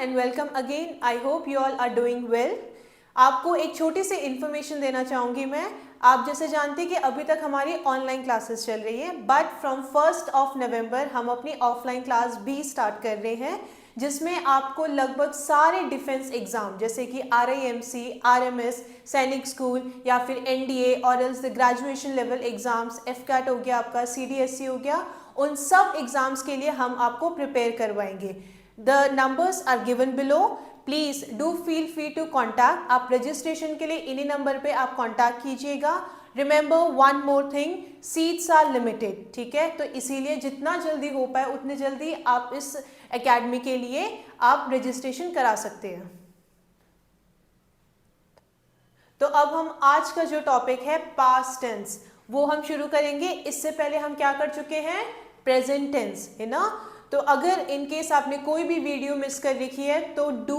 and welcome again. I hope you all are doing well. आपको एक छोटी सी information देना चाहूँगी मैं. आप जैसे जानते हैं कि अभी तक हमारी ऑनलाइन क्लासेस चल रही हैं, बट फ्रॉम 1 नवंबर हम अपनी ऑफलाइन क्लास भी स्टार्ट कर रहे हैं, जिसमें आपको लगभग सारे डिफेंस एग्जाम जैसे कि RIMC, RMS, सैनिक स्कूल या फिर NDA और else graduation level exams, FCAT हो गया आपका, CDSC हो गया, उन सब एग्जाम्स के लिए हम आपको प्रिपेयर करवाएंगे. The numbers are given below. Please do feel free to contact. आप रजिस्ट्रेशन के लिए इन्हीं नंबर पे आप कॉन्टैक्ट कीजिएगा. Remember one more thing, seats are limited. ठीक है, तो इसीलिए जितना जल्दी हो पाए उतनी जल्दी आप इस एकेडमी के लिए आप रजिस्ट्रेशन करा सकते हैं. तो अब हम आज का जो टॉपिक है पास्ट टेंस, वो हम शुरू करेंगे. इससे पहले हम क्या कर चुके हैं, प्रेजेंट टेंस, है ना. तो अगर इन केस आपने कोई भी वीडियो मिस कर रखी है तो do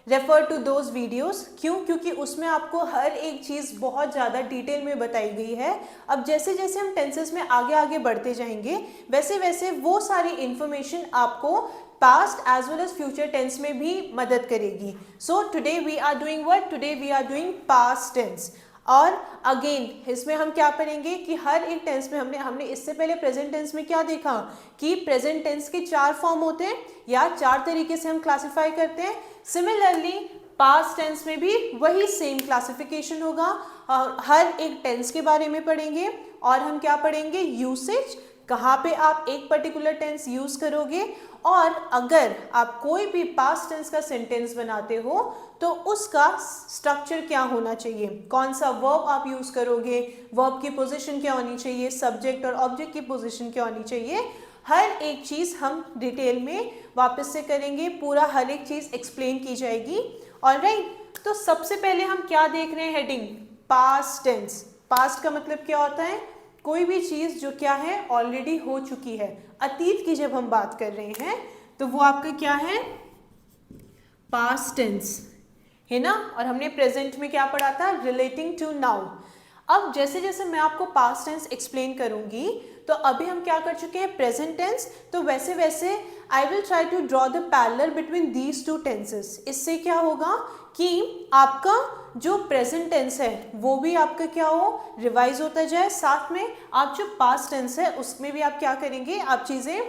refer to those videos. क्यों? क्योंकि उसमें आपको हर एक चीज़ बहुत ज़्यादा डिटेल में बताई गई है. अब जैसे जैसे हम टेंसेस में आगे आगे बढ़ते जाएंगे वैसे वैसे वो सारी इंफॉर्मेशन आपको past as well as future tense में भी मदद करेगी. So today we are doing what, today we are doing past tense. और अगेन इसमें हम क्या करेंगे कि हर एक टेंस में हमने इससे पहले प्रेजेंट टेंस में क्या देखा कि प्रेजेंट टेंस के 4 फॉर्म होते हैं या 4 तरीके से हम क्लासिफाई करते हैं. सिमिलरली पास्ट टेंस में भी वही सेम क्लासिफिकेशन होगा. हर एक टेंस के बारे में पढ़ेंगे और हम क्या पढ़ेंगे, यूसेज, कहाँ पे आप एक पर्टिकुलर टेंस यूज करोगे, और अगर आप कोई भी पास्ट टेंस का सेंटेंस बनाते हो तो उसका स्ट्रक्चर क्या होना चाहिए, कौन सा वर्ब आप यूज करोगे, वर्ब की पोजीशन क्या होनी चाहिए, सब्जेक्ट और ऑब्जेक्ट की पोजीशन क्या होनी चाहिए, हर एक चीज़ हम डिटेल में वापस से करेंगे. पूरा हर एक चीज़ एक्सप्लेन की जाएगी. ऑलराइट, तो सबसे पहले हम क्या देख रहे हैं, हेडिंग पास्ट टेंस. पास्ट का मतलब क्या होता है, कोई भी चीज़ जो क्या है ऑलरेडी हो चुकी है. अतीत की जब हम बात कर रहे हैं तो वो आपका क्या है, पास्ट टेंस, है ना. और हमने प्रेजेंट में क्या पढ़ा था, रिलेटिंग टू नाउ. अब जैसे जैसे मैं आपको पास्ट टेंस एक्सप्लेन करूंगी तो अभी हम क्या कर चुके हैं, प्रेजेंट टेंस. तो वैसे वैसे I will try to draw the parallel between these 2 tenses. इससे क्या होगा कि आपका जो प्रेजेंट टेंस है वो भी आपका क्या हो, रिवाइज होता जाए. साथ में आप जो पास्ट टेंस है उसमें भी आप क्या करेंगे, आप चीज़ें,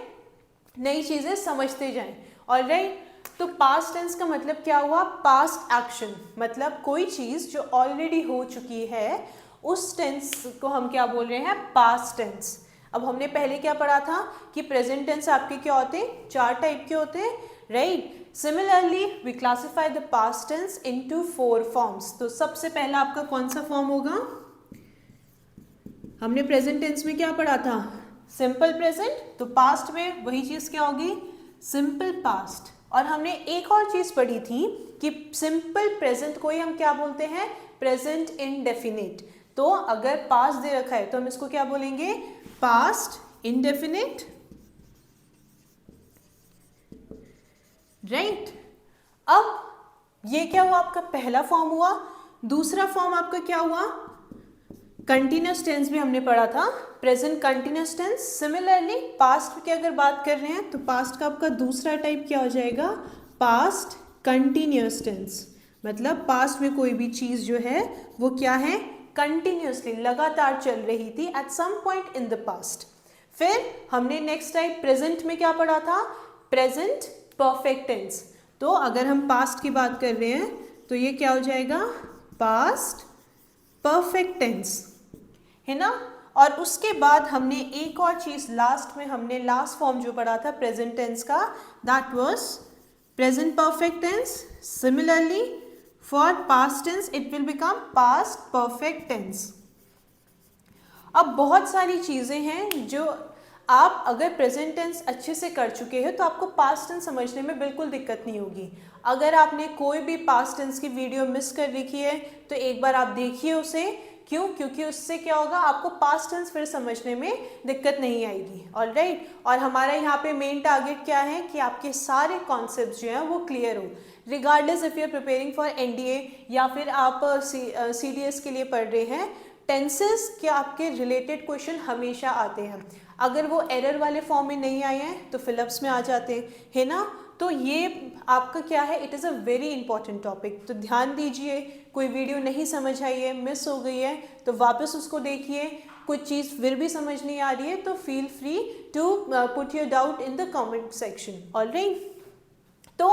नई चीज़ें समझते जाएं. ऑलराइट, तो पास्ट टेंस का मतलब क्या हुआ, पास्ट एक्शन, मतलब कोई चीज़ जो ऑलरेडी हो चुकी है उस टेंस को हम क्या बोल रहे हैं, पास्ट टेंस. अब हमने पहले क्या पढ़ा था कि प्रेजेंट टेंस आपके क्या होते हैं, 4 टाइप के होते हैं, right. Similarly we classify the past tense into 4 forms. तो सबसे पहला आपका कौन सा फॉर्म होगा, हमने प्रेजेंट टेंस में क्या पढ़ा था, सिंपल प्रेजेंट. तो पास्ट में वही चीज़ क्या होगी, सिंपल पास्ट. और हमने एक और चीज़ पढ़ी थी कि सिंपल प्रेजेंट को ही हम क्या बोलते हैं, प्रेजेंट इंडेफिनिट. तो अगर पास्ट दे रखा है तो हम इसको क्या बोलेंगे, पास्ट इंडेफिनिट, राइट. अब ये क्या हुआ, आपका पहला फॉर्म हुआ. दूसरा फॉर्म आपका क्या हुआ, कंटिन्यूस टेंस भी हमने पढ़ा था, present continuous tense. Similarly past की अगर बात कर रहे हैं तो पास्ट का आपका दूसरा टाइप क्या हो जाएगा, पास्ट कंटिन्यूस टेंस. मतलब पास्ट में कोई भी चीज़ जो है वो क्या है, कंटिन्यूसली, लगातार चल रही थी at some point in the past. फिर हमने नेक्स्ट टाइप प्रेजेंट में क्या पढ़ा था, प्रेजेंट परफेक्ट टेंस. तो अगर हम पास्ट की बात कर रहे हैं तो ये क्या हो जाएगा, पास्ट परफेक्ट टेंस, है ना. और उसके बाद हमने एक और चीज़ लास्ट में, हमने लास्ट फॉर्म जो पढ़ा था प्रेजेंट टेंस का, that was present perfect tense. Similarly for past tense it will become past perfect tense. अब बहुत सारी चीज़ें हैं जो आप अगर प्रेजेंट टेंस अच्छे से कर चुके हैं तो आपको पास्ट टेंस समझने में बिल्कुल दिक्कत नहीं होगी. अगर आपने कोई भी पास्ट टेंस की वीडियो मिस कर रखी है तो एक बार आप देखिए उसे. क्यों? क्योंकि उससे क्या होगा, आपको पास्ट टेंस फिर समझने में दिक्कत नहीं आएगी. ऑलराइट, और हमारा यहाँ पे मेन टारगेट क्या है कि आपके सारे कॉन्सेप्ट जो हैं वो क्लियर हो, regardless if you are preparing for NDA या फिर आप CDS के लिए पढ़ रहे हैं. टेंसेस के आपके रिलेटेड क्वेश्चन हमेशा आते हैं. अगर वो एरर वाले फॉर्म में नहीं आए हैं तो फिलअप्स में आ जाते हैं, है ना. तो ये आपका क्या है, it is a very important topic, तो ध्यान दीजिए। कोई वीडियो नहीं समझ आई है, मिस हो गई है, तो वापस उसको देखिए। कुछ चीज़ फिर भी समझ नहीं आ रही है तो feel free to put your doubt in the comment section. Alright, तो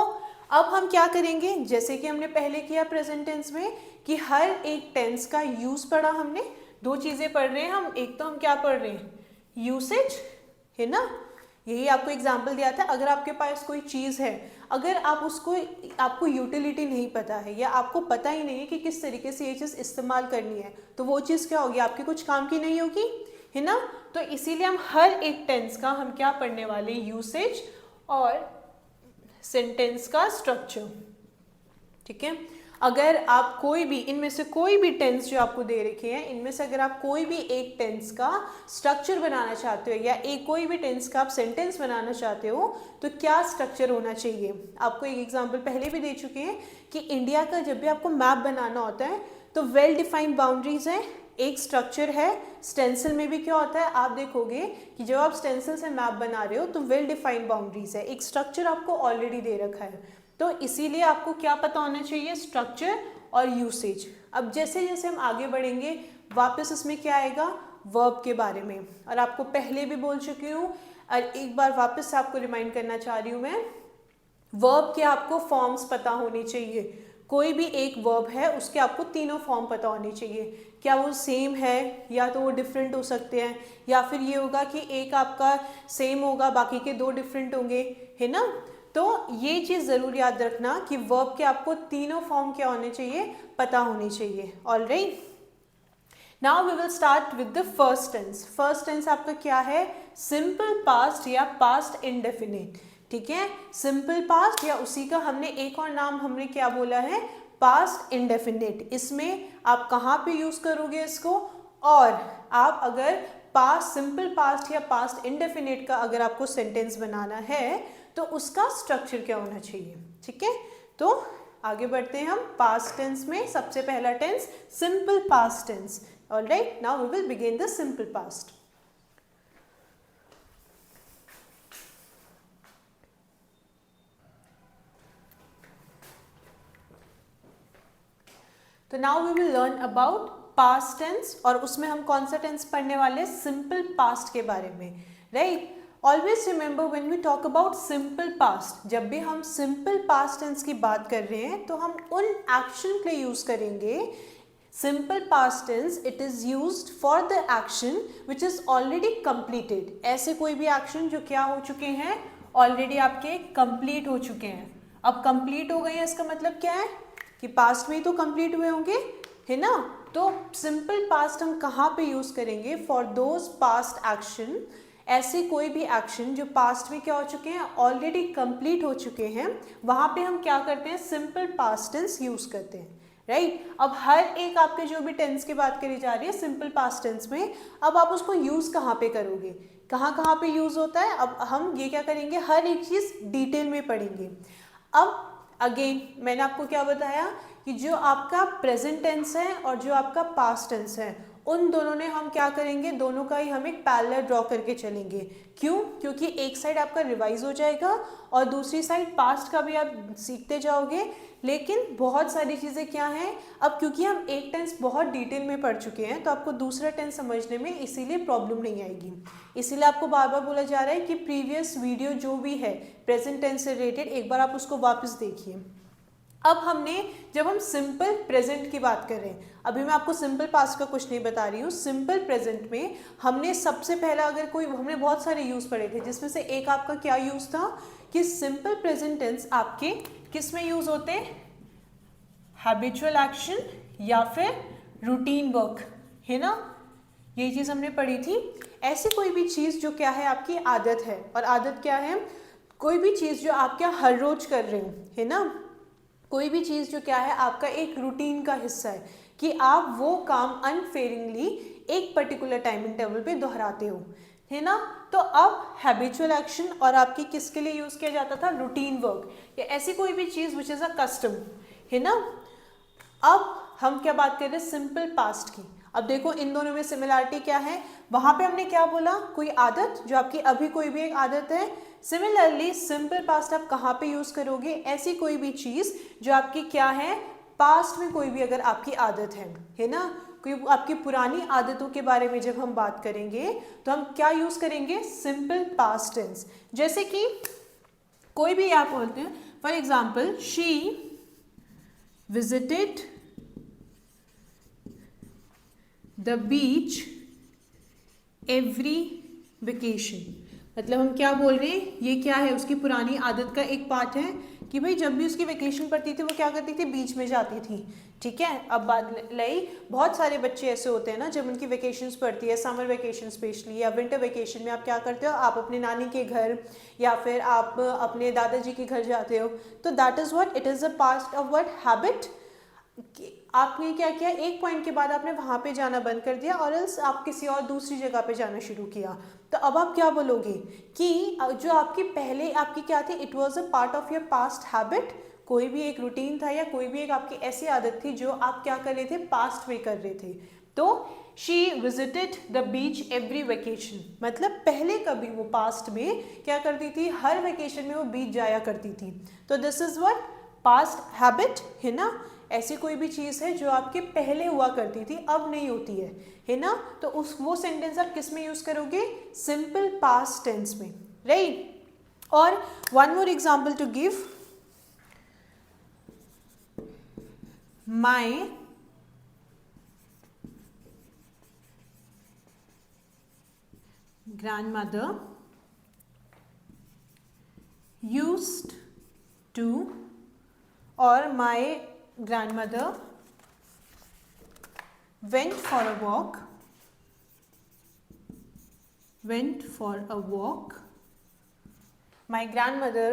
अब हम क्या करेंगे, जैसे कि हमने पहले किया प्रेजेंट टेंस में, कि हर एक टेंस का यूज पढ़ा हमने। दो चीज़ें पढ़ रहे हैं हम, एक तो हम क्या पढ़ रहे हैं, यूसेज, है ना, यही आपको एग्जाम्पल दिया था। अगर आपके पास कोई चीज़ है, अगर आप उसको, आपको यूटिलिटी नहीं पता है या आपको पता ही नहीं है कि किस तरीके से ये चीज़ इस्तेमाल करनी है, तो वो चीज़ क्या होगी, आपके कुछ काम की नहीं होगी, है ना। तो इसीलिए हम हर एक टेंस का हम क्या पढ़ने वाले, यूसेज और सेंटेंस का स्ट्रक्चर। ठीक है, अगर आप कोई भी इनमें से कोई भी टेंस जो आपको दे रखे हैं, इनमें से अगर आप कोई भी एक टेंस का स्ट्रक्चर बनाना चाहते हो या एक कोई भी टेंस का आप सेंटेंस बनाना चाहते हो, तो क्या स्ट्रक्चर होना चाहिए। आपको एक एग्जांपल पहले भी दे चुके हैं कि इंडिया का जब भी आपको मैप बनाना होता है तो वेल डिफाइंड बाउंड्रीज है, एक स्ट्रक्चर है। स्टेंसिल में भी क्या होता है, आप देखोगे कि जब आप स्टेंसिल से मैप बना रहे हो तो वेल डिफाइंड बाउंड्रीज है, एक स्ट्रक्चर आपको ऑलरेडी दे रखा है। तो इसीलिए आपको क्या पता होना चाहिए, स्ट्रक्चर और यूसेज। अब जैसे जैसे हम आगे बढ़ेंगे, वापस इसमें क्या आएगा, वर्ब के बारे में, और आपको पहले भी बोल चुकी हूँ और एक बार वापस आपको रिमाइंड करना चाह रही हूँ मैं, वर्ब के आपको फॉर्म्स पता होने चाहिए। कोई भी एक वर्ब है उसके आपको तीनों फॉर्म पता होने चाहिए, क्या वो सेम है या तो वो डिफरेंट हो सकते हैं, या फिर ये होगा कि एक आपका सेम होगा बाकी के दो डिफरेंट होंगे, है ना। तो ये चीज़ ज़रूर याद रखना कि वर्ब के आपको तीनों फॉर्म क्या होने चाहिए, पता होने चाहिए। Alright, now we will start with the first tense. First tense आपका क्या है, सिंपल पास्ट या पास्ट इंडेफिनिट। ठीक है, सिंपल पास्ट या उसी का हमने एक और नाम हमने क्या बोला है, पास्ट इंडेफिनिट। इसमें आप कहाँ पे यूज करोगे इसको, और आप अगर पास्ट, सिंपल पास्ट या पास्ट इंडेफिनिट का अगर आपको सेंटेंस बनाना है तो उसका स्ट्रक्चर क्या होना चाहिए। ठीक है, तो आगे बढ़ते हैं हम पास्ट टेंस में। सबसे पहला tense simple past tense. Alright, now we will begin the simple past. तो now we will learn about past tense, और उसमें हम कौन सा टेंस पढ़ने वाले, सिंपल पास्ट के बारे में। Right, always remember when we talk about simple past, जब भी हम सिंपल पास्ट टेंस की बात कर रहे हैं तो हम उन एक्शन के लिए यूज करेंगे। Simple past tense, it is used for the action which is already completed. ऐसे कोई भी एक्शन जो क्या हो चुके हैं, ऑलरेडी आपके कंप्लीट हो चुके हैं। अब कंप्लीट हो गए हैं इसका मतलब क्या है कि पास्ट में ही तो कंप्लीट हुए होंगे, है ना। तो सिंपल पास्ट हम कहाँ पे यूज करेंगे, फॉर दोज पास्ट एक्शन, ऐसे कोई भी एक्शन जो पास्ट में क्या हो चुके हैं, ऑलरेडी कंप्लीट हो चुके हैं, वहां पे हम क्या करते हैं, सिंपल पास्ट टेंस यूज करते हैं। राइट, अब हर एक आपके जो भी टेंस की बात करी जा रही है सिंपल पास्ट टेंस में, अब आप उसको यूज कहाँ पे करोगे, कहाँ कहाँ पे यूज होता है, अब हम ये क्या करेंगे, हर एक चीज डिटेल में पढ़ेंगे। अब अगेन मैंने आपको क्या बताया कि जो आपका प्रेजेंट टेंस है और जो आपका पास्ट टेंस है, उन दोनों ने हम क्या करेंगे, दोनों का ही हम एक पैरेलल ड्रॉ करके चलेंगे। क्यों, क्योंकि एक साइड आपका रिवाइज हो जाएगा और दूसरी साइड पास्ट का भी आप सीखते जाओगे। लेकिन बहुत सारी चीज़ें क्या हैं, अब क्योंकि हम एक टेंस बहुत डिटेल में पढ़ चुके हैं तो आपको दूसरा टेंस समझने में इसीलिए प्रॉब्लम नहीं आएगी। इसीलिए आपको बार बार बोला जा रहा है कि प्रीवियस वीडियो जो भी है प्रेजेंट टेंस से रिलेटेड, एक बार आप उसको वापस देखिए। अब हमने, जब हम सिंपल प्रेजेंट की बात कर रहे हैं, अभी मैं आपको सिंपल पास्ट का कुछ नहीं बता रही हूँ, सिंपल प्रेजेंट में हमने सबसे पहला अगर कोई, हमने बहुत सारे यूज पढ़े थे जिसमें से एक आपका क्या यूज था कि सिंपल प्रेजेंट टेंस आपके किस में यूज होते हैं, हैबिचुअल एक्शन या फिर रूटीन वर्क, है ना, ये चीज हमने पढ़ी थी। ऐसी कोई भी चीज जो क्या है आपकी आदत है, और आदत क्या है, कोई भी चीज जो आप क्या हर रोज कर रहे हो, है ना, कोई भी चीज़ जो क्या है आपका एक रूटीन का हिस्सा है कि आप वो काम अनफेयरिंगली एक पर्टिकुलर टाइम इंटरवल पे दोहराते हो, है ना। तो अब हैबिचुअल एक्शन और आपकी किसके लिए यूज किया जाता था, रूटीन वर्क, या ऐसी कोई भी चीज़ विच इज़ अ कस्टम, है ना। अब हम क्या बात कर रहे हैं, सिंपल पास्ट की। अब देखो इन दोनों में सिमिलरिटी क्या है, वहां पे हमने क्या बोला, कोई आदत जो आपकी अभी कोई भी एक आदत है। सिमिलरली सिंपल पास्ट आप कहाँ पे यूज करोगे, ऐसी कोई भी चीज जो आपकी क्या है, पास्ट में कोई भी अगर आपकी आदत है ना, कोई आपकी पुरानी आदतों के बारे में जब हम बात करेंगे तो हम क्या यूज करेंगे, सिंपल पास्ट टेंस। जैसे कि कोई भी आप बोलते हैं, for example she visited the beach every vacation, मतलब हम क्या बोल रहे हैं, ये क्या है, उसकी पुरानी आदत का एक पार्ट है कि भाई जब भी उसकी वेकेशन पड़ती थी वो क्या करती थी, बीच में जाती थी। ठीक है, अब बात लाई, बहुत सारे बच्चे ऐसे होते हैं ना, जब उनकी वेकेशंस पड़ती है, समर वेकेशन स्पेशली या विंटर वेकेशन में, आप क्या करते हो, आप अपने नानी के घर या फिर आप अपने दादाजी के घर जाते हो। तो that is what, it is a part of what, habit. आपने क्या किया, एक पॉइंट के बाद आपने वहां पे जाना बंद कर दिया और एल्स आप किसी और दूसरी जगह पे जाना शुरू किया। तो अब आप क्या बोलोगे कि जो आपकी पहले आपकी क्या थी, it was a part of your past habit, कोई भी एक रूटीन था या कोई भी एक आपकी ऐसी आदत थी जो आप क्या कर रहे थे, पास्ट में कर रहे थे। तो she visited the beach every vacation, मतलब पहले कभी वो पास्ट में क्या करती थी, हर वेकेशन में वो बीच जाया करती थी। तो this is what, past habit, है ना। ऐसी कोई भी चीज़ है जो आपके पहले हुआ करती थी अब नहीं होती है ना, तो उस वो सेंटेंस आप किस में यूज करोगे, सिंपल पास्ट टेंस में, राइट। और one more example to give, my grandmother used to, or my grandmother went for a walk, my grandmother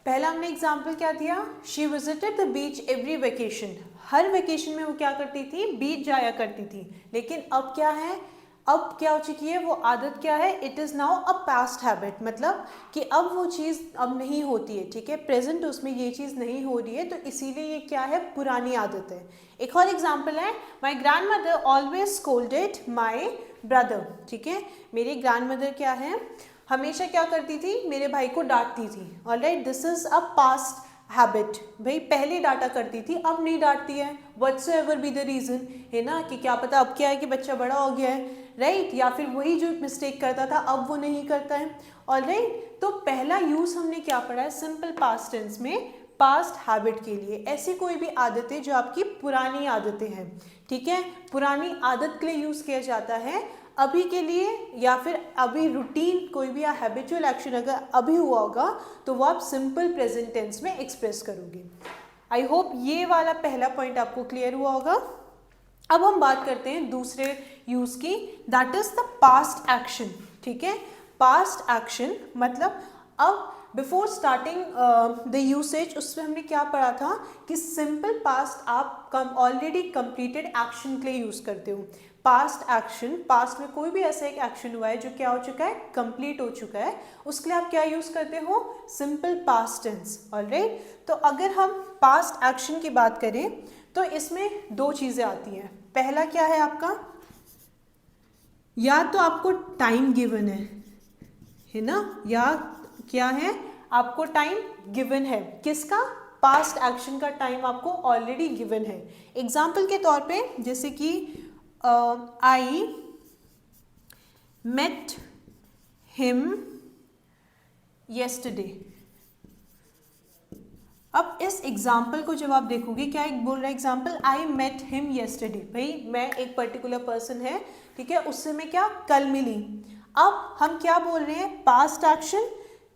पहला हमने एग्जाम्पल क्या दिया, she visited the beach every vacation, her vacation में वो क्या करती थी, बीच जाया करती थी। लेकिन अब क्या है, अब क्या हो चुकी है वो आदत, क्या है, it is now a past habit, मतलब कि अब वो चीज़ अब नहीं होती है। ठीक है, प्रेजेंट उसमें ये चीज़ नहीं हो रही है, तो इसीलिए ये क्या है, पुरानी आदत है। एक और एग्जाम्पल है, my grand mother always scolded my brother. ठीक है, मेरी ग्रैंड मदर क्या है, हमेशा क्या करती थी, मेरे भाई को डांटती थी। Alright, this is a past habit, भाई पहले डांटा करती थी अब नहीं डांटती है, व्हाटसोएवर बी द रीजन, है ना, कि क्या पता अब क्या है कि बच्चा बड़ा हो गया है, राइट, या फिर वही जो मिस्टेक करता था अब वो नहीं करता है। ऑलराइट, तो पहला यूज हमने क्या पढ़ा है, सिंपल पास्ट टेंस में पास्ट हैबिट के लिए, ऐसी कोई भी आदतें जो आपकी पुरानी आदतें हैं। ठीक है, पुरानी आदत के लिए यूज किया जाता है, अभी के लिए या फिर अभी रूटीन कोई भी हैबिचुअल एक्शन अगर अभी हुआ होगा तो वो आप सिंपल प्रेजेंट टेंस में एक्सप्रेस करोगे। आई होप ये वाला पहला पॉइंट आपको क्लियर हुआ होगा। अब हम बात करते हैं दूसरे यूज की, that is the past action. ठीक है, पास्ट एक्शन मतलब अब बिफोर स्टार्टिंग द यूसेज उसमें हमने क्या पढ़ा था कि सिंपल पास्ट आप ऑलरेडी कंप्लीटेड एक्शन के लिए यूज करते हो। पास्ट एक्शन, पास्ट में कोई भी ऐसा एक एक्शन हुआ है जो क्या हो चुका है, कंप्लीट हो चुका है, उसके लिए आप क्या यूज करते हो, सिंपल पास्ट टेंस। ऑलराइट, तो अगर हम पास्ट एक्शन की बात करें तो इसमें दो चीजें आती हैं। पहला क्या है आपका, या तो आपको टाइम गिवन है ना, या क्या है, आपको टाइम गिवन है, किसका, पास्ट एक्शन का टाइम आपको ऑलरेडी गिवन है। एग्जाम्पल के तौर पे जैसे कि I met him yesterday। अब इस एग्जाम्पल को जब आप देखोगे, क्या एक बोल रहा है example, I met him yesterday, भाई मैं एक पर्टिकुलर पर्सन है, ठीक है, उससे मैं क्या कल मिली। अब हम क्या बोल रहे हैं, पास्ट एक्शन,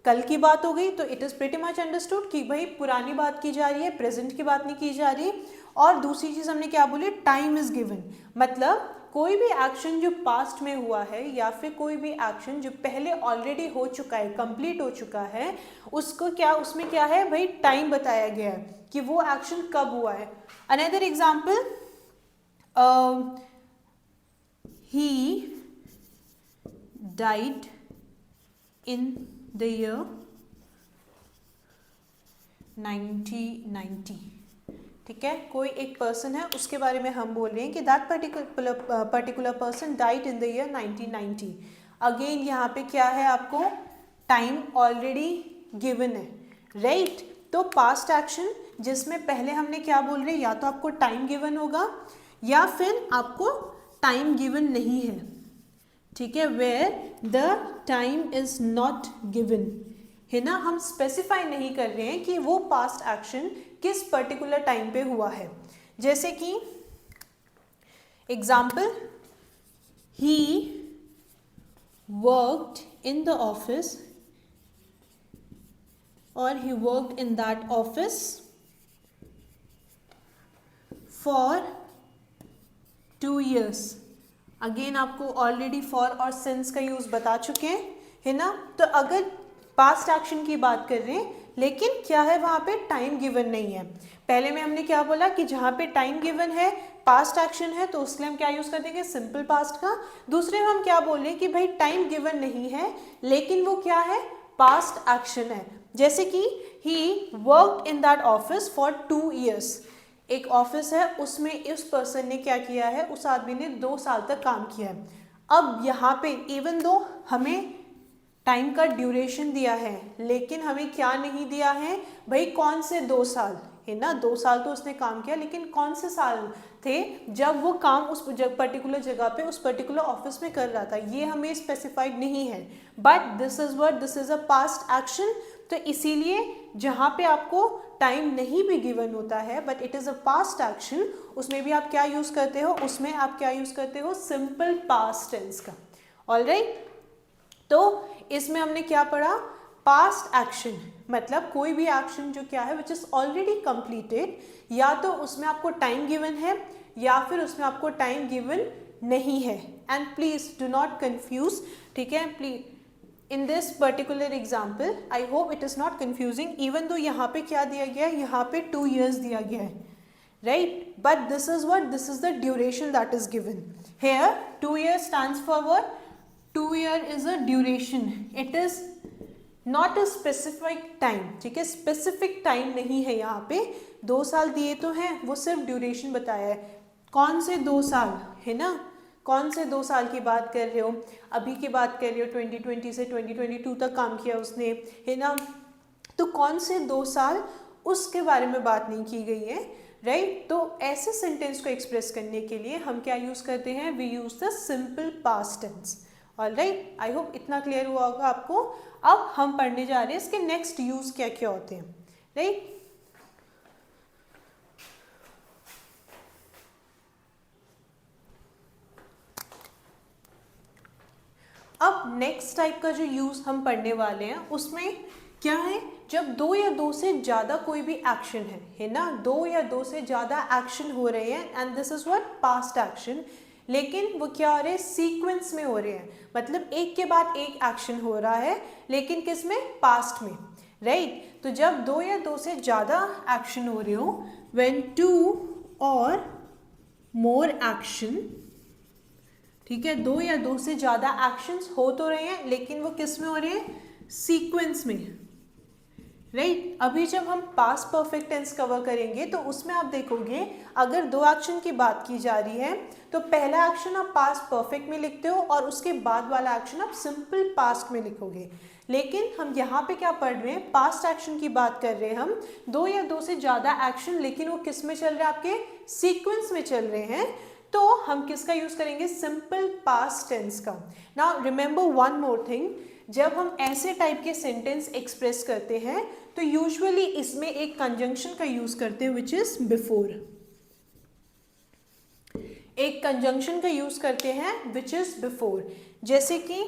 कल की बात हो गई, तो it is pretty much understood कि भाई पुरानी बात की जा रही है, प्रेजेंट की बात नहीं की जा रही। और दूसरी चीज हमने क्या बोली, टाइम इज गिवन, मतलब कोई भी एक्शन जो पास्ट में हुआ है या फिर कोई भी एक्शन जो पहले ऑलरेडी हो चुका है, कंप्लीट हो चुका है, उसको क्या, उसमें क्या है भाई, टाइम बताया गया है कि वो एक्शन कब हुआ है। Another example, he died in the year 1990. ठीक है, कोई एक पर्सन है, उसके बारे में हम बोल रहे हैं कि that particular person died in the year 1990. Again यहाँ पे क्या है, आपको टाइम ऑलरेडी गिवन है, राइट. तो पास्ट एक्शन जिसमें पहले हमने क्या बोल रहे हैं, या तो आपको टाइम गिवन होगा या फिर आपको टाइम गिवन नहीं है. ठीक है, where the time is not given, है ना. हम स्पेसिफाई नहीं कर रहे हैं कि वो पास्ट एक्शन किस पर्टिकुलर टाइम पे हुआ है. जैसे कि example, he worked in the office और he worked in that office for 2 years. Again आपको ऑलरेडी फॉर और सिंस का यूज बता चुके हैं, है ना. तो अगर पास्ट एक्शन की बात कर रहे हैं, लेकिन क्या है वहाँ पे टाइम गिवन नहीं है. पहले में हमने क्या बोला कि जहाँ पे टाइम गिवन है, पास्ट एक्शन है, तो उसके लिए हम क्या यूज़ कर देंगे, सिंपल पास्ट का. दूसरे में हम क्या बोल रहे हैं कि भाई टाइम गिवन नहीं है, लेकिन वो क्या है, पास्ट एक्शन है. जैसे कि ही worked in that office for 2 years. एक ऑफिस है, उसमें उस पर्सन ने क्या किया है, उस आदमी ने 2 साल तक काम किया है. अब यहाँ पे इवन दो हमें टाइम का ड्यूरेशन दिया है, लेकिन हमें क्या नहीं दिया है भाई, कौन से 2 साल, है ना. 2 साल तो उसने काम किया, लेकिन कौन से साल थे जब वो काम उस पर्टिकुलर जगह पे उस पर्टिकुलर ऑफिस में कर रहा था, ये हमें स्पेसिफाइड नहीं है. But this is a past action. तो इसीलिए जहाँ पे आपको टाइम नहीं भी गिवन होता है but it is a past action, उसमें भी आप क्या यूज़ करते हो, उसमें आप क्या यूज़ करते हो, सिंपल पास्ट टेंस का. ऑलराइट. तो इसमें हमने क्या पढ़ा, पास्ट एक्शन मतलब कोई भी एक्शन जो क्या है विच इज़ ऑलरेडी कंप्लीटेड, या तो उसमें आपको टाइम गिवन है या फिर उसमें आपको टाइम गिवन नहीं है. And please do not confuse, ठीक है. Please in this particular example I hope it is not confusing, even though यहाँ पे क्या दिया गया है, यहाँ पे 2 years दिया गया है, right. But this is the duration that is given here. 2 years stands for what? 2 year is a duration. It is not a specific time. ठीक है, स्पेसिफिक टाइम नहीं है यहाँ पे. 2 साल दिए तो हैं, वो सिर्फ ड्यूरेशन बताया है. कौन से 2 साल, है ना, कौन से 2 साल की बात कर रहे हो, अभी की बात कर रहे हो, 2020 से 2022 तक काम किया उसने, है ना. तो कौन से 2 साल, उसके बारे में बात नहीं की गई है, राइट. तो ऐसे सेंटेंस को एक्सप्रेस करने के लिए हम क्या यूज़ करते हैं, we use the simple past tense. Alright, I hope इतना क्लियर हुआ होगा आपको. अब हम पढ़ने जा रहे हैं इसके नेक्स्ट यूज़ क्या क्या होते हैं, राइट. अब नेक्स्ट टाइप का जो यूज़ हम पढ़ने वाले हैं उसमें क्या है, जब 2 या 2 से ज़्यादा कोई भी एक्शन है ना, 2 या 2 से ज़्यादा एक्शन हो रहे हैं and this is what, past action. लेकिन वो क्या हो रहे हैं, सीक्वेंस में हो रहे हैं, मतलब एक के बाद एक एक्शन हो रहा है, लेकिन किस में, पास्ट में, राइट. तो जब 2 या 2 से ज़्यादा एक्शन हो रहे हो, व्हेन 2 और मोर एक्शन, ठीक है, 2 या 2 से ज़्यादा एक्शंस हो तो रहे हैं, लेकिन वो किस में हो रहे हैं, सीक्वेंस में, राइट. अभी जब हम पास्ट परफेक्ट टेंस कवर करेंगे तो उसमें आप देखोगे अगर 2 एक्शन की बात की जा रही है तो पहला एक्शन आप पास्ट परफेक्ट में लिखते हो और उसके बाद वाला एक्शन आप सिंपल पास्ट में लिखोगे. लेकिन हम यहाँ पे क्या पढ़ रहे हैं, पास्ट एक्शन की बात कर रहे हैं हम, 2 या 2 से ज़्यादा एक्शन, लेकिन वो किस में चल रहे हैं, आपके सीक्वेंस में चल रहे हैं. तो हम किसका यूज़ करेंगे, सिंपल पास्ट टेंस का. Now remember one more thing, जब हम ऐसे टाइप के सेंटेंस एक्सप्रेस करते हैं तो यूजुअली इसमें एक कंजंक्शन का यूज़ करते हैं विच इज़ बिफोर. एक कंजंक्शन का यूज़ करते हैं विच इज़ बिफोर. जैसे कि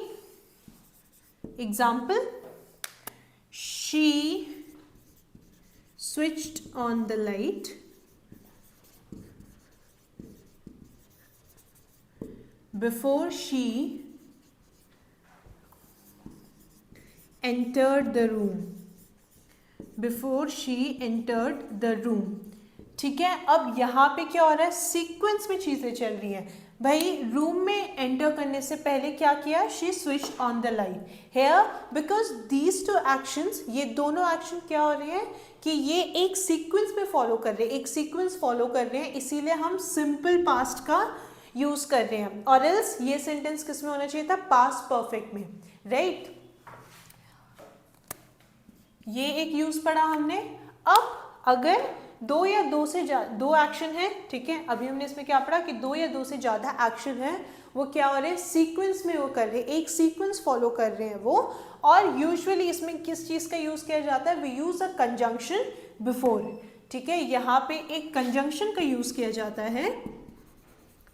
example, she switched on the light before she entered the room. Before she entered the room. ठीक है, अब यहाँ पे क्या हो रहा है, सीक्वेंस में चीज़ें चल रही हैं. भाई रूम में एंटर करने से पहले क्या किया, she switched on the light. Here because these two actions, ये दोनों एक्शन क्या हो रहे हैं कि ये एक सीक्वेंस में फॉलो कर रहे हैं, एक सीक्वेंस फॉलो कर रहे हैं, इसीलिए हम सिंपल पास्ट का यूज कर रहे हैं। और एल्स ये सेंटेंस किस में होना चाहिए था, पास्ट परफेक्ट में, राइट। ये एक यूज पढ़ा हमने। अब अगर दो या दो से दो एक्शन है, ठीक है, अभी हमने इसमें क्या पढ़ा कि दो या दो से ज्यादा एक्शन है, वो क्या हो रहे हैं, सीक्वेंस में वो कर रहे हैं, एक सीक्वेंस फॉलो कर रहे हैं वो। और यूजुअली इसमें किस चीज का यूज किया जाता है, we use a conjunction before, ठीक है, यहाँ पे एक कंजंक्शन का यूज किया जाता है,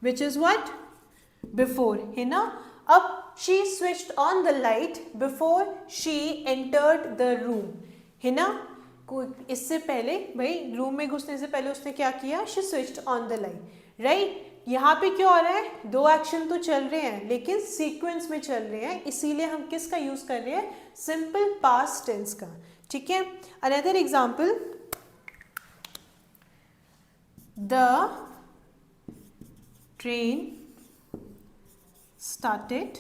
विच इज व्हाट, बिफोर, है ना। अब she switched on the light before she entered the room, है ना। इससे पहले, भाई रूम में घुसने से पहले उसने क्या किया, she switched on the light, right. यहाँ पे क्या हो रहा है, दो एक्शन तो चल रहे हैं लेकिन सीक्वेंस में चल रहे हैं, इसीलिए हम किसका यूज कर रहे हैं, सिंपल पास्ट टेंस का, ठीक है। Another example, the train started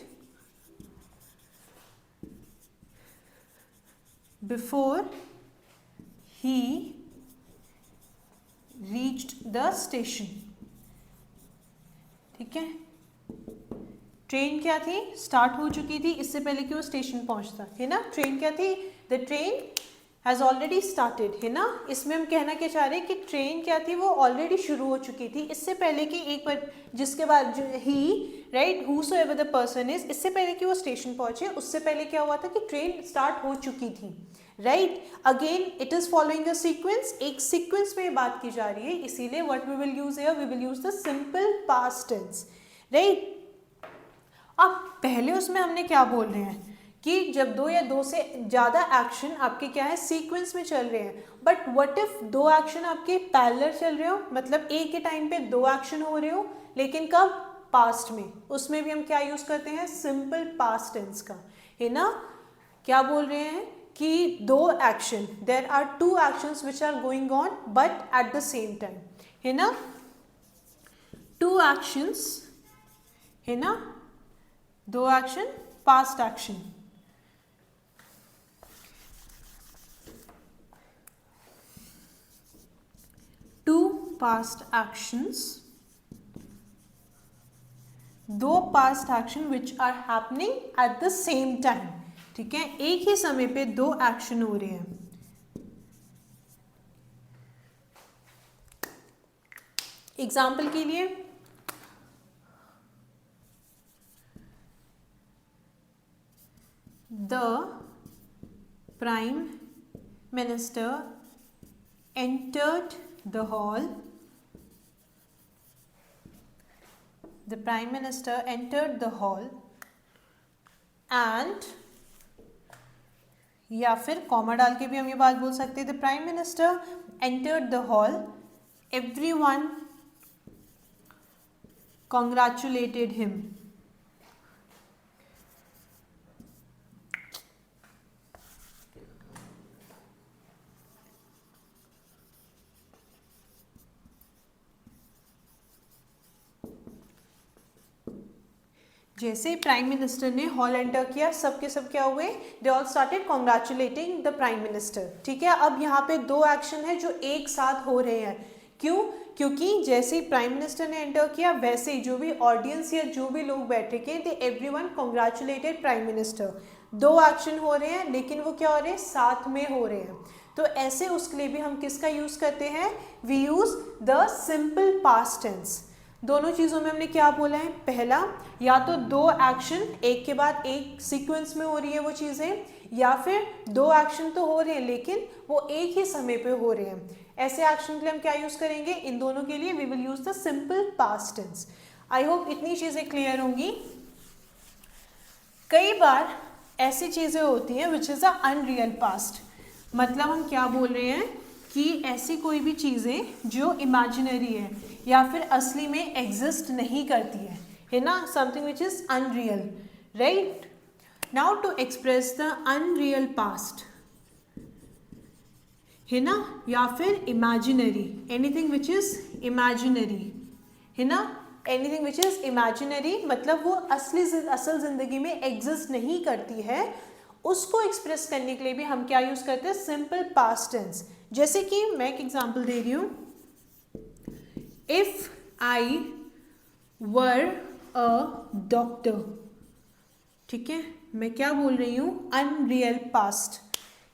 before he reached the station, ठीक है। ट्रेन क्या थी, स्टार्ट हो चुकी थी इससे पहले कि वो स्टेशन पहुंचता, है ना। ट्रेन क्या थी, the train has already started, है ना। इसमें हम कहना क्या चाह रहे हैं कि ट्रेन क्या थी, वो ऑलरेडी शुरू हो चुकी थी इससे पहले कि एक बार, जिसके बाद जो ही, right, whosoever the person is, इससे पहले कि वो स्टेशन पहुंचे उससे पहले क्या हुआ था कि ट्रेन स्टार्ट हो चुकी थी, right. Again it is following a sequence, एक सीक्वेंस में बात की जा रही है, इसीलिए what we will use here, we will use the simple past tense, right. अब पहले उसमें हमने क्या बोल रहे हैं कि जब दो या दो से ज़्यादा एक्शन आपके क्या है, सीक्वेंस में चल रहे हैं, बट व्हाट इफ दो एक्शन आपके पैरेलल चल रहे हो, मतलब एक ही टाइम पे दो एक्शन हो रहे हो, लेकिन कब, पास्ट में, उसमें भी हम क्या यूज करते हैं, सिंपल पास्ट टेंस का, है ना। क्या बोल रहे हैं कि दो action, there are two actions which are going on but at the same time, है ना, टू एक्शंस, है ना, दो action, past action, two past actions, दो past action which are happening at the same time, ठीक है, एक ही समय पे दो एक्शन हो रहे हैं। एग्जाम्पल के लिए, the prime minister entered the hall, the prime minister entered the hall and, या फिर कॉमा डाल के भी हम ये बात बोल सकते हैं, the prime minister entered the hall, everyone congratulated him, जैसे प्राइम मिनिस्टर ने हॉल एंटर किया, सब के सब क्या हुए, they all started congratulating the prime minister, ठीक है। अब यहाँ पे दो एक्शन है जो एक साथ हो रहे हैं, क्यों, क्योंकि जैसे ही प्राइम मिनिस्टर ने एंटर किया वैसे ही जो भी ऑडियंस या जो भी लोग बैठे थे, दे एवरीवन कॉन्ग्रेचुलेटेड प्राइम मिनिस्टर, दो एक्शन हो रहे हैं लेकिन वो क्या हो रहे हैं, साथ में हो रहे हैं। तो ऐसे उसके लिए भी हम किसका यूज करते हैं, we use the simple past tense. दोनों चीज़ों में हमने क्या बोला है, पहला, या तो दो एक्शन एक के बाद एक सीक्वेंस में हो रही है वो चीज़ें, या फिर दो एक्शन तो हो रहे हैं लेकिन वो एक ही समय पे हो रहे हैं। ऐसे एक्शन के लिए हम क्या यूज़ करेंगे, इन दोनों के लिए we will use the simple past tense. I hope इतनी चीज़ें क्लियर होंगी। कई बार ऐसी चीज़ें होती हैं which is a unreal past, मतलब हम क्या बोल रहे हैं कि ऐसी कोई भी चीज़ें जो इमेजिनरी है या फिर असली में एग्जिस्ट नहीं करती है ना, something which is unreal, right. Now to express the unreal past, है ना, या फिर imaginary, anything which is imaginary, है ना, एनीथिंग विच इज इमेजिनरी मतलब वो असल जिंदगी में एग्जिस्ट नहीं करती है, उसको एक्सप्रेस करने के लिए भी हम क्या यूज करते हैं, सिंपल पास्ट टेंस। जैसे कि मैं एक एग्जांपल दे रही हूं, if I were a doctor, ठीक है, मैं क्या बोल रही हूं, अनरियल पास्ट,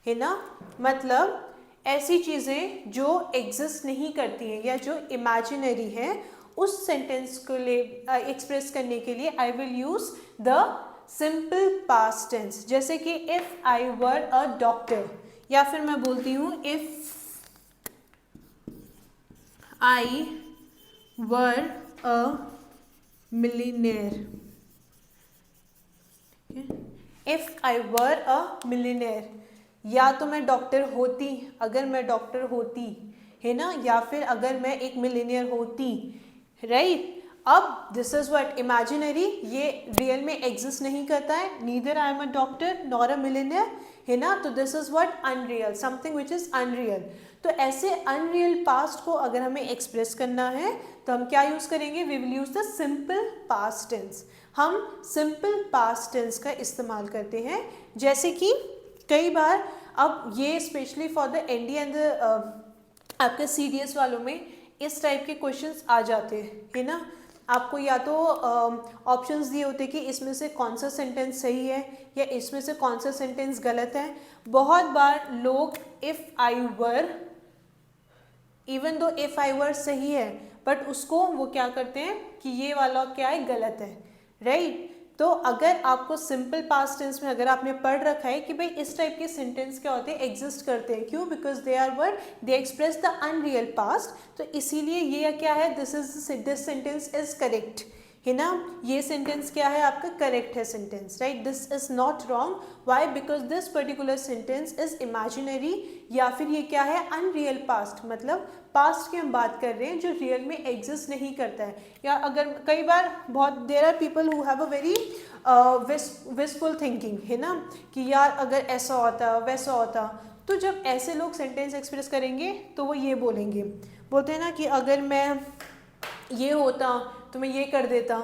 है ना, मतलब ऐसी चीजें जो एग्जिस्ट नहीं करती हैं या जो इमेजिनरी है, उस सेंटेंस को एक्सप्रेस करने के लिए I will use the simple past tense. जैसे कि if I were a doctor, या फिर मैं बोलती हूँ if I were a millionaire, if I were a millionaire, या तो मैं डॉक्टर होती, अगर मैं डॉक्टर होती, है ना, या फिर अगर मैं एक मिलियनेयर होती, राइट। अब दिस इज व्हाट इमेजिनरी, ये रियल में एग्जिस्ट नहीं करता है, neither I am a doctor nor a millionaire, है ना, तो this is what unreal, something which is unreal. तो ऐसे अनरियल पास्ट को अगर हमें एक्सप्रेस करना है तो हम क्या यूज करेंगे, we will use the simple past tense. हम सिंपल पास्ट टेंस का इस्तेमाल करते हैं। जैसे कि कई बार, अब ये specially for the ND and आपके सीडीएस वालों में इस टाइप के क्वेश्चंस आ जाते हैं, है ना, आपको या तो ऑप्शंस दिए होते कि इसमें से कौन सा सेंटेंस सही है या इसमें से कौन सा सेंटेंस गलत है। बहुत बार लोग if I were, even though if I were सही है, बट उसको वो क्या करते हैं कि ये वाला क्या है, गलत है, राइट। तो अगर आपको सिंपल पास्ट टेंस में अगर आपने पढ़ रखा है कि भाई इस टाइप के सेंटेंस क्या होते हैं, एग्जिस्ट करते हैं, क्यों, because they are word they express the unreal past, तो इसीलिए ये क्या है, दिस सेंटेंस इज करेक्ट, है ना, ये सेंटेंस क्या है आपका, करेक्ट है sentence, right, this is not wrong, why, because this particular sentence is imaginary, या फिर ये क्या है, अनरियल पास्ट, मतलब पास्ट की हम बात कर रहे हैं जो रियल में एग्जिस्ट नहीं करता है। या अगर कई बार बहुत there are people who have a very wishful thinking, है ना, कि यार अगर ऐसा होता वैसा होता, तो जब ऐसे लोग सेंटेंस एक्सप्रेस करेंगे तो वो ये बोलेंगे, बोलते हैं ना कि अगर मैं ये होता तो मैं ये कर देता,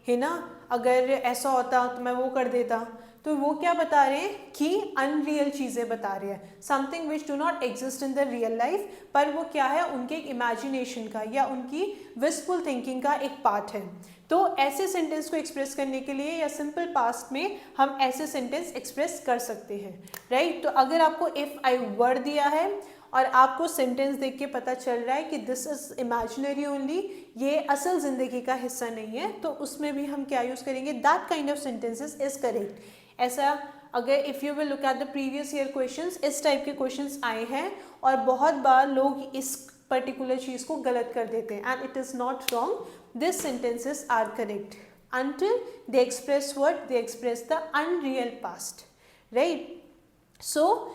है ना, अगर ऐसा होता तो मैं वो कर देता, तो वो क्या बता रहे हैं कि अनरियल चीज़ें बता रहे हैं, something which do not exist in the real life, पर वो क्या है, उनके इमेजिनेशन का या उनकी विशफुल थिंकिंग का एक पार्ट है। तो ऐसे सेंटेंस को एक्सप्रेस करने के लिए या सिंपल पास्ट में हम ऐसे सेंटेंस एक्सप्रेस कर सकते हैं, राइट। तो अगर आपको इफ़ आई वर दिया है और आपको सेंटेंस देख के पता चल रहा है कि दिस इज इमेजिनरी ओनली, ये असल ज़िंदगी का हिस्सा नहीं है, तो उसमें भी हम क्या यूज़ करेंगे, that kind of sentences is correct. ऐसा अगर if you will look at the previous year questions, इस टाइप के क्वेश्चंस आए हैं और बहुत बार लोग इस पर्टिकुलर चीज़ को गलत कर देते हैं, and it is not wrong, this sentences are correct until they express what, they express the unreal past, right? So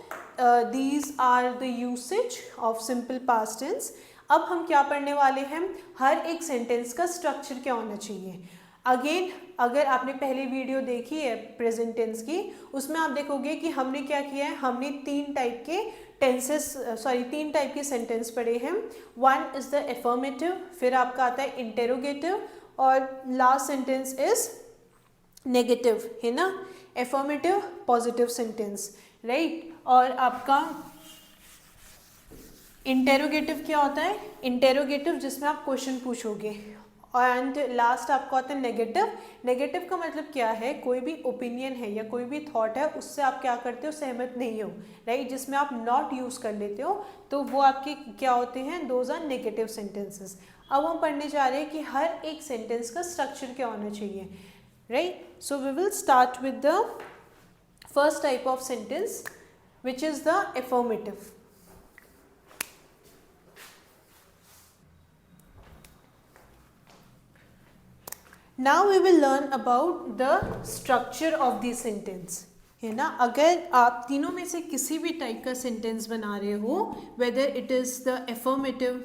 these are the usage of simple past tense. अब हम क्या पढ़ने वाले हैं, हर एक सेंटेंस का स्ट्रक्चर क्या होना चाहिए। अगेन अगर आपने पहले वीडियो देखी है प्रेजेंट टेंस की, उसमें आप देखोगे कि हमने क्या किया है, हमने तीन टाइप के सेंटेंस पढ़े हैं। वन इज द एफर्मेटिव, फिर आपका आता है इंटेरोगेटिव, और लास्ट सेंटेंस इज नेगेटिव, है ना, एफर्मेटिव पॉजिटिव सेंटेंस, राइट। और आपका इंटेरोगेटिव क्या होता है, इंटेरोगेटिव जिसमें आप क्वेश्चन पूछोगे, एंड लास्ट आपका होता है नेगेटिव। नेगेटिव का मतलब क्या है, कोई भी ओपिनियन है या कोई भी थॉट है उससे आप क्या करते हो, सहमत नहीं हो, राइट, जिसमें आप नॉट यूज़ कर लेते हो, तो वो आपके क्या होते हैं, दोज आर नेगेटिव सेंटेंसेस। अब हम पढ़ने जा रहे हैं कि हर एक सेंटेंस का स्ट्रक्चर क्या होना चाहिए, right. So we will start with the first type of sentence which is the affirmative. Now we will learn about the structure of the sentence, है ना। अगर आप तीनों में से किसी भी टाइप का सेंटेंस बना रहे हो, whether it is the affirmative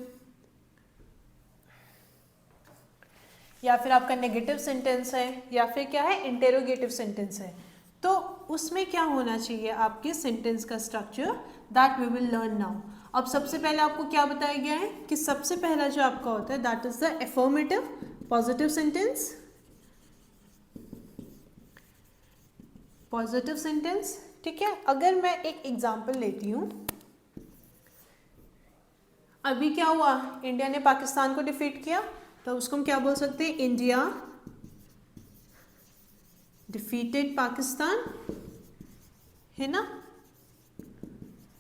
या फिर आपका नेगेटिव सेंटेंस है या फिर क्या है, इंटेरोगेटिव सेंटेंस है, तो उसमें क्या होना चाहिए आपके सेंटेंस का structure, that we will learn now. अब सबसे पहले आपको क्या बताया गया है कि सबसे पहला जो आपका होता है that is the affirmative, positive sentence, positive sentence, ठीक है। अगर मैं एक एग्जांपल लेती हूँ, अभी क्या हुआ, इंडिया ने पाकिस्तान को डिफीट किया, तो उसको हम क्या बोल सकते हैं, इंडिया डिफीटेड पाकिस्तान, है ना।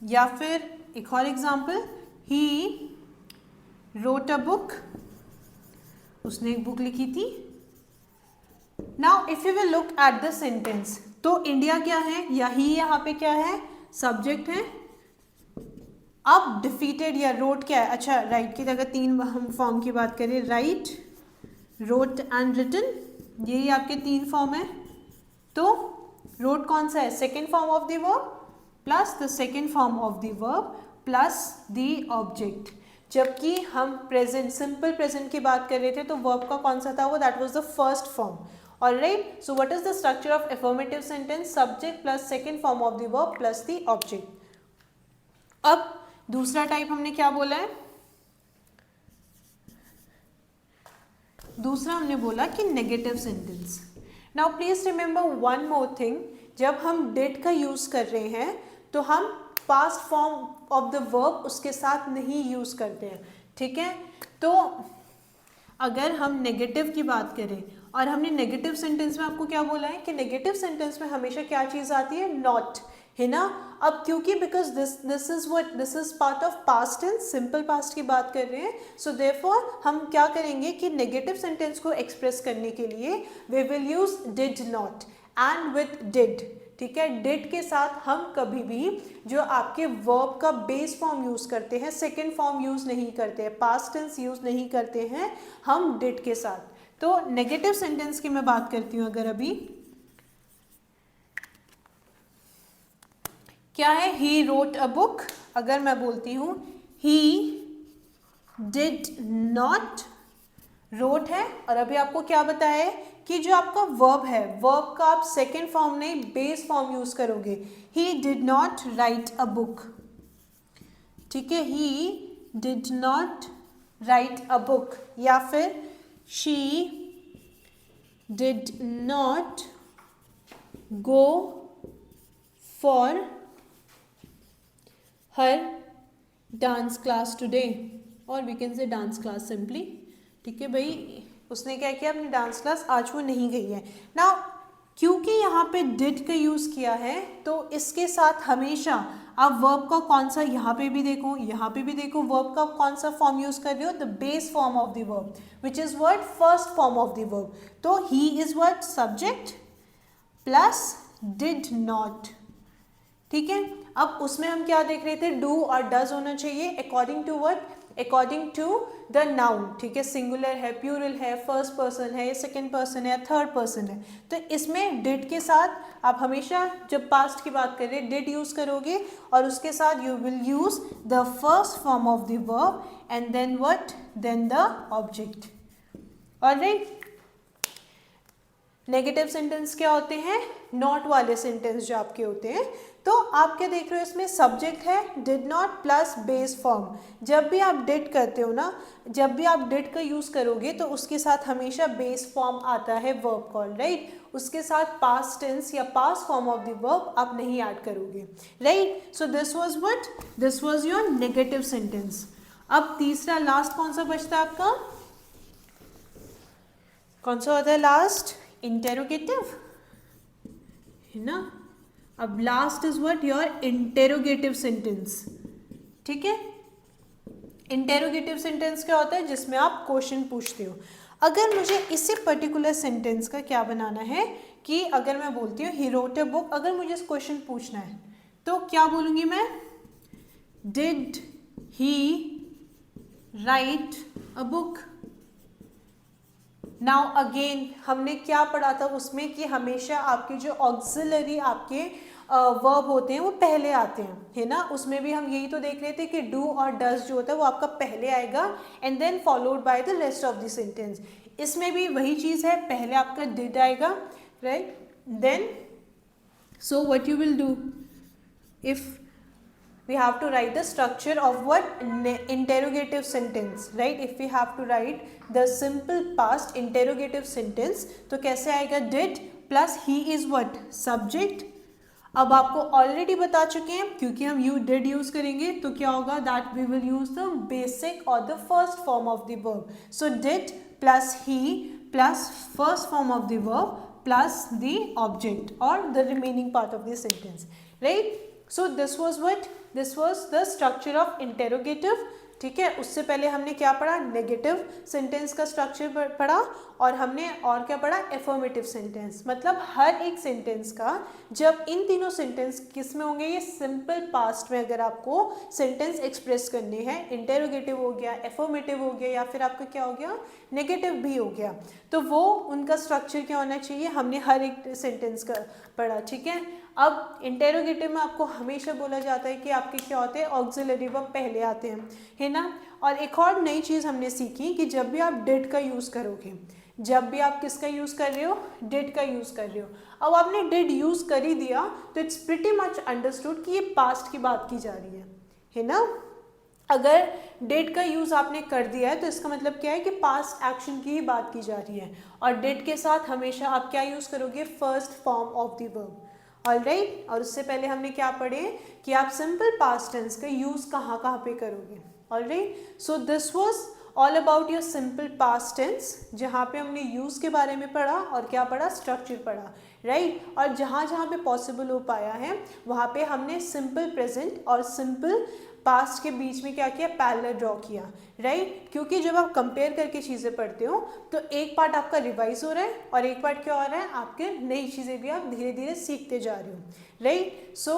या फिर एक और example, he wrote a book, उसने एक बुक लिखी थी। Now if you will look at the sentence, तो इंडिया क्या है, या ही यहाँ पे क्या है, सब्जेक्ट है। अब डिफीटेड या रोट क्या है, अच्छा राइट की जगह तीन हम फॉर्म की बात करें, राइट, रोट एंड रिटन, यही आपके तीन फॉर्म है। तो रोट कौन सा है, second form of the verb plus the second form of the verb plus the object. जबकि हम प्रेजेंट, सिंपल प्रेजेंट की बात कर रहे थे, तो वर्ब का कौन सा था वो, that was the first form. Alright, so what is the structure of affirmative sentence, subject plus second form of the verb plus the object. अब दूसरा टाइप हमने क्या बोला है, दूसरा हमने बोला कि negative sentence. Now please remember one more thing, जब हम डिड का यूज कर रहे हैं तो हम past form of the verb उसके साथ नहीं यूज करते हैं, ठीक है। तो अगर हम नेगेटिव की बात करें, और हमने नेगेटिव सेंटेंस में आपको क्या बोला है कि नेगेटिव सेंटेंस में हमेशा क्या चीज आती है, नॉट, है ना। अब क्योंकि because this is part of past tense, simple past की बात कर रहे हैं, सो देयरफॉर हम क्या करेंगे कि नेगेटिव सेंटेंस को एक्सप्रेस करने के लिए we will use did not and with did, ठीक है। डिड के साथ हम कभी भी जो आपके वर्ब का बेस फॉर्म यूज करते हैं, सेकेंड फॉर्म यूज नहीं करते हैं, पास्ट टेंस यूज नहीं करते हैं हम डिड के साथ। तो नेगेटिव सेंटेंस की मैं बात करती हूं, अगर अभी क्या है, ही रोट अ बुक, अगर मैं बोलती हूं ही डिड नॉट, रोट है, और अभी आपको क्या बताया है कि जो आपका वर्ब है, वर्ब का आप सेकेंड फॉर्म नहीं बेस फॉर्म यूज करोगे, he did not write a book, ठीक है, he did not write a book, या फिर she did not go for her dance class today, और we can say dance class simply, ठीक है भाई, उसने क्या किया, अपनी डांस क्लास आज वो नहीं गई है ना। क्योंकि यहाँ पे डिड का यूज किया है, तो इसके साथ हमेशा आप वर्ब का कौन सा, यहाँ पे भी देखो, यहाँ पे भी देखो, वर्ब का कौन सा फॉर्म यूज कर रहे हो, the base form of the verb, which is word first form of the verb. तो he is word subject plus did not, ठीक है। अब उसमें हम क्या देख रहे थे, डू और डज होना चाहिए according to what, according to the noun, ठीक है। सिंगुलर है, प्लूरल है, फर्स्ट पर्सन है, सेकंड पर्सन है, थर्ड पर्सन है। तो इसमें डिड के साथ आप हमेशा जब पास्ट की बात करें डिड यूज करोगे, और उसके साथ you will use the first form of the verb and then what, then the object. Alright, negative sentence क्या होते हैं, नॉट वाले सेंटेंस जो आपके होते हैं। तो आप क्या देख रहे हो, इसमें सब्जेक्ट है did not plus base form. जब भी आप डिड करते हो ना, जब भी आप डिड का यूज करोगे तो उसके साथ हमेशा बेस फॉर्म आता है वर्ब कॉल, राइट। उसके साथ पास्ट टेंस या past form of the verb आप नहीं ऐड करोगे, right. So this was what, this was your negative sentence. अब तीसरा लास्ट कौन सा बचता है आपका, कौन सा होता है लास्ट, इंटेरोगेटिव, है ना। अब last is what, your interrogative sentence, ठीक है। इंटेरोगेटिव सेंटेंस क्या होता है, जिसमें आप क्वेश्चन पूछते हो। अगर मुझे इसी पर्टिकुलर सेंटेंस का क्या बनाना है कि अगर मैं बोलती हूँ ही रोट अ बुक, अगर मुझे इस क्वेश्चन पूछना है तो क्या बोलूँगी मैं, did he right a book. Now again हमने क्या पढ़ा था उसमें कि हमेशा आपके जो ऑक्सिलरी आपके वर्ब होते हैं वो पहले आते हैं, है ना। उसमें भी हम यही तो देख रहे थे कि डू और डज जो होता है वो आपका पहले आएगा and then followed by the rest of the sentence. इसमें भी वही चीज़ है, पहले आपका डिड आएगा, right. Then so what you will do, if we have to write the structure of what interrogative sentence, right? If we have to write the simple past interrogative sentence, तो कैसे आएगा? did plus he is what? subject. अब आपको already बता चुके हैं, क्योंकि हम you did यूज करेंगे तो क्या होगा? that we will use the basic or the first form of the verb. So did plus he plus first form of the verb plus the object or the remaining part of the sentence, right? So this was what? This was the structure of interrogative. ठीक है, उससे पहले हमने क्या पढ़ा? Negative sentence का structure पढ़ा, और हमने और क्या पढ़ा? Affirmative sentence. मतलब हर एक सेंटेंस का, जब इन तीनों सेंटेंस किस में होंगे? ये सिंपल पास्ट में अगर आपको सेंटेंस एक्सप्रेस करने हैं, इंटेरोगेटिव हो गया, एफर्मेटिव हो गया, या फिर आपका क्या हो गया? नेगेटिव भी हो गया, तो वो उनका स्ट्रक्चर क्या होना चाहिए? हमने हर एक सेंटेंस का पढ़ा, ठीक है। अब इंटेरोगेटिव में आपको हमेशा बोला जाता है कि आपके क्या होते हैं? ऑक्सिलरी वर्ब पहले आते हैं, है ना। और एक और नई चीज़ हमने सीखी कि जब भी आप डिड का यूज़ करोगे, जब भी आप किसका यूज़ कर रहे हो? डिड का यूज़ कर रहे हो। अब आपने डिड यूज़ कर ही दिया तो इट्स प्रिटी मच अंडरस्टूड कि ये पास्ट की बात की जा रही है ना। अगर डिड का यूज़ आपने कर दिया है तो इसका मतलब क्या है कि पास्ट एक्शन की ही बात की जा रही है, और डिड के साथ हमेशा आप क्या यूज़ करोगे? First form of the verb. Alright, और उससे पहले हमने क्या पढ़े कि आप सिंपल पास्ट टेंस का यूज़ कहाँ पे करोगे। Alright, so this was all about your simple past tense, जहाँ पे हमने यूज़ के बारे में पढ़ा और क्या पढ़ा? स्ट्रक्चर पढ़ा, राइट। और जहाँ जहाँ पे पॉसिबल हो पाया है वहाँ पे हमने सिंपल प्रेजेंट और सिंपल पास्ट के बीच में क्या किया? पैरेलल ड्रॉ किया, राइट। क्योंकि जब आप कंपेयर करके चीज़ें पढ़ते हो तो एक पार्ट आपका रिवाइज हो रहा है और एक पार्ट क्या हो रहा है? आपके नई चीज़ें भी आप धीरे धीरे सीखते जा रहे हो, right. So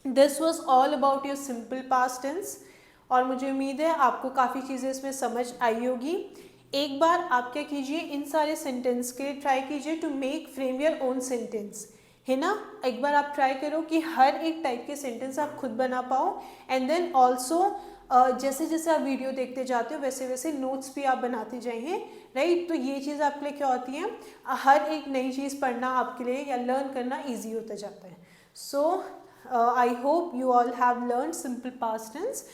this was all about your simple past tense, और मुझे उम्मीद है आपको काफ़ी चीज़ें इसमें समझ आई होगी। एक बार आप क्या कीजिए? इन सारे सेंटेंस के लिए ट्राई कीजिए to make frame your own sentence, है ना। एक बार आप ट्राई करो कि हर एक टाइप के सेंटेंस आप खुद बना पाओ, एंड देन ऑल्सो जैसे जैसे आप वीडियो देखते जाते हो वैसे वैसे नोट्स भी आप बनाते जाइए, राइट। तो ये चीज़ आपके लिए क्या होती है? हर एक नई चीज़ पढ़ना आपके लिए या लर्न करना ईजी होता जाता है। So I hope you all have learned simple past tense.